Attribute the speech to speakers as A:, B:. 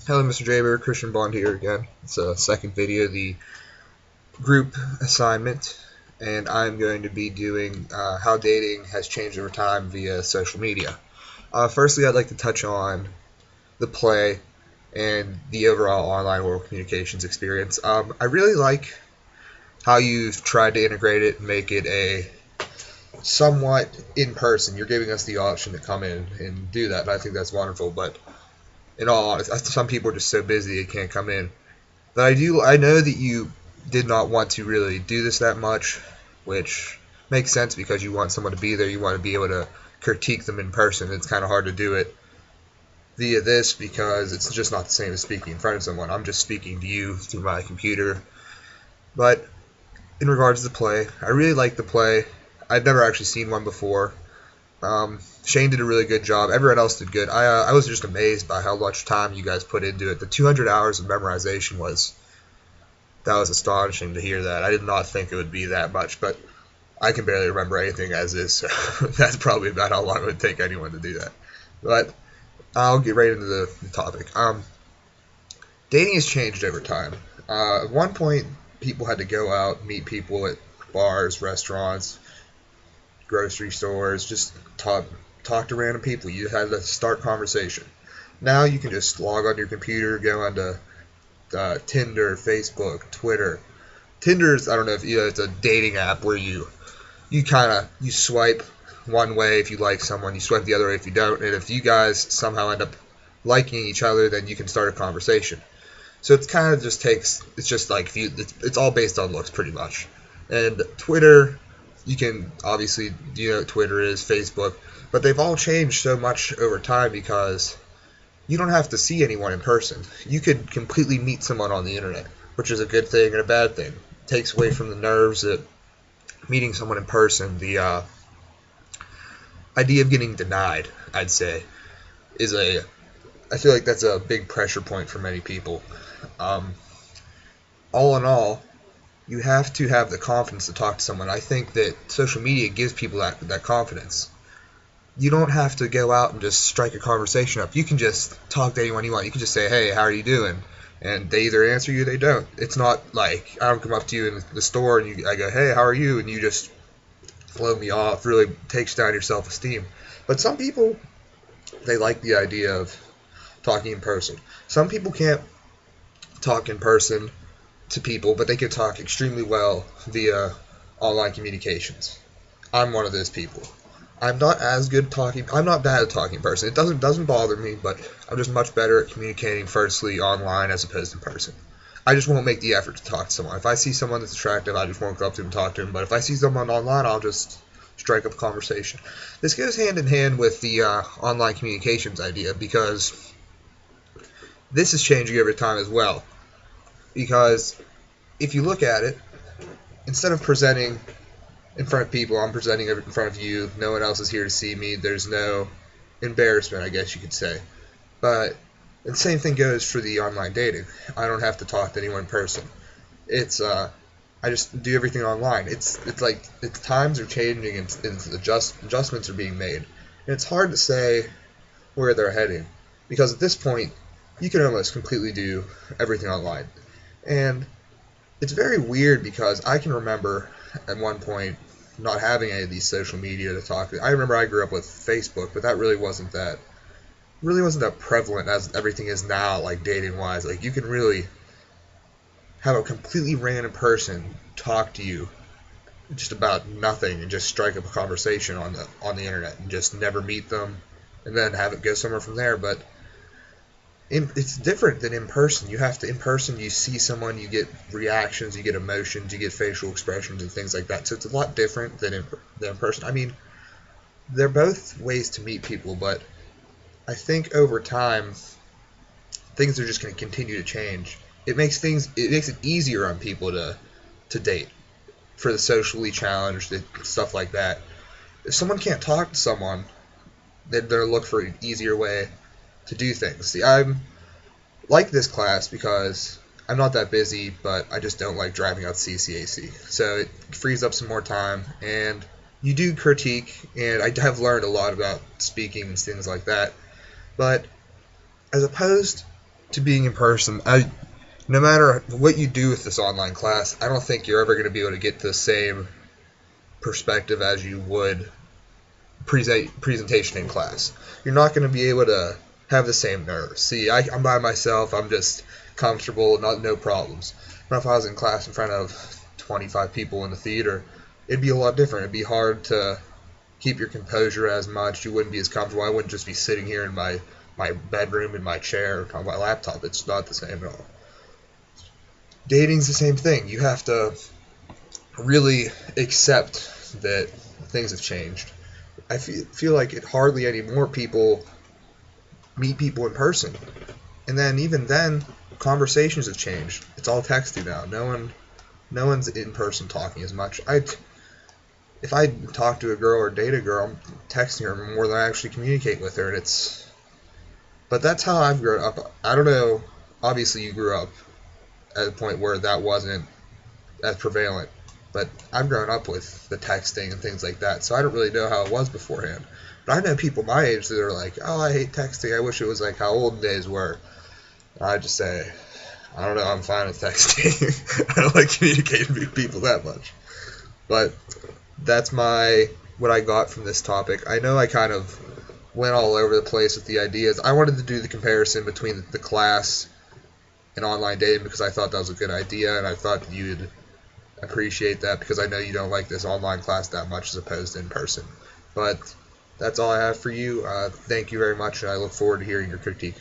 A: Hello, Mr. Jaber. Christian Bond here again. It's a second video, the group assignment, and I'm going to be doing how dating has changed over time via social media. Firstly, I'd like to touch on the play and the overall online world communications experience. I really like how you've tried to integrate it and make it a somewhat in person. You're giving us the option to come in and do that, and I think that's wonderful. But in all honesty, some people are just so busy they can't come in. But I know that you did not want to really do this that much, which makes sense because you want someone to be there. You want to be able to critique them in person. It's kind of hard to do it via this because it's just not the same as speaking in front of someone. I'm just speaking to you through my computer. But in regards to the play, I really like the play. I've never actually seen one before. Shane did a really good job. Everyone else did good. I was just amazed by how much time you guys put into it. The 200 hours of memorization was astonishing to hear that. I did not think it would be that much, but I can barely remember anything as is, so that's probably about how long it would take anyone to do that. But I'll get right into the topic. Dating has changed over time. At one point, people had to go out, meet people at bars, restaurants, grocery stores, just talk to random people. You had to start conversation. Now you can just log on your computer, go onto Tinder, Facebook, Twitter. Tinder's, I don't know if you know, it's a dating app where you swipe one way if you like someone, you swipe the other way if you don't, and if you guys somehow end up liking each other, then you can start a conversation. So it's kind of just takes it's just like it's all based on looks pretty much. And Twitter, you can obviously what Twitter is, Facebook, but they've all changed so much over time because you don't have to see anyone in person. You could completely meet someone on the internet, which is a good thing and a bad thing. It takes away from the nerves that meeting someone in person. The idea of getting denied, I'd say, is a I feel like that's a big pressure point for many people. Um, all in all, you have to have the confidence to talk to someone. I think that social media gives people that confidence. You don't have to go out and just strike a conversation up. You can just talk to anyone you want. You can just say, "Hey, how are you doing?" And they either answer you, or they don't. It's not like I don't come up to you in the store and I go, "Hey, how are you?" and you just blow me off. Really takes down your self-esteem. But some people, they like the idea of talking in person. Some people can't talk in person to people, but they can talk extremely well via online communications. I'm one of those people. I'm not as good talking. I'm not bad at talking in person. It doesn't bother me, but I'm just much better at communicating firstly online as opposed to in person. I just won't make the effort to talk to someone. If I see someone that's attractive, I just won't go up to them and talk to them. But if I see someone online, I'll just strike up a conversation. This goes hand in hand with the online communications idea because this is changing over time as well. Because if you look at it, instead of presenting in front of people, I'm presenting in front of you. No one else is here to see me. There's no embarrassment, I guess you could say. But the same thing goes for the online dating. I don't have to talk to anyone in person. It's I just do everything online. It's like times are changing and adjustments are being made, and it's hard to say where they're heading because at this point you can almost completely do everything online, and it's very weird because I can remember at one point not having any of these social media to talk to. I remember I grew up with Facebook, but that really wasn't that prevalent as everything is now, like dating wise. Like you can really have a completely random person talk to you just about nothing and just strike up a conversation on the internet and just never meet them and then have it go somewhere from there. But it's different than in person. You have to in person. You see someone, you get reactions, you get emotions, you get facial expressions and things like that. So it's a lot different than in person. I mean, they're both ways to meet people, but I think over time things are just going to continue to change. It makes it easier on people to date for the socially challenged stuff like that. If someone can't talk to someone, they're look for an easier way to do things. See, I'm like this class because I'm not that busy, but I just don't like driving out to CCAC. So it frees up some more time, and you do critique, and I have learned a lot about speaking and things like that. But as opposed to being in person, no matter what you do with this online class, I don't think you're ever going to be able to get the same perspective as you would presentation in class. You're not going to be able to have the same nerves. See, I'm by myself. I'm just comfortable, no problems. But if I was in class in front of 25 people in the theater, it'd be a lot different. It'd be hard to keep your composure as much. You wouldn't be as comfortable. I wouldn't just be sitting here in my bedroom in my chair on my laptop. It's not the same at all. Dating's the same thing. You have to really accept that things have changed. I feel like it hardly any more people meet people in person. And then even then, conversations have changed. It's all texting now. No one's in person talking as much. If I talk to a girl or date a girl, I'm texting her more than I actually communicate with her. But that's how I've grown up. I don't know. Obviously, you grew up at a point where that wasn't as prevalent. But I've grown up with the texting and things like that, so I don't really know how it was beforehand. But I know people my age that are like, oh, I hate texting. I wish it was like how old days were. I just say, I don't know, I'm fine with texting. I don't like communicating with people that much. But that's what I got from this topic. I know I kind of went all over the place with the ideas. I wanted to do the comparison between the class and online dating because I thought that was a good idea, and I thought that you'd appreciate that because I know you don't like this online class that much as opposed to in person. But that's all I have for you. Thank you very much, and I look forward to hearing your critique.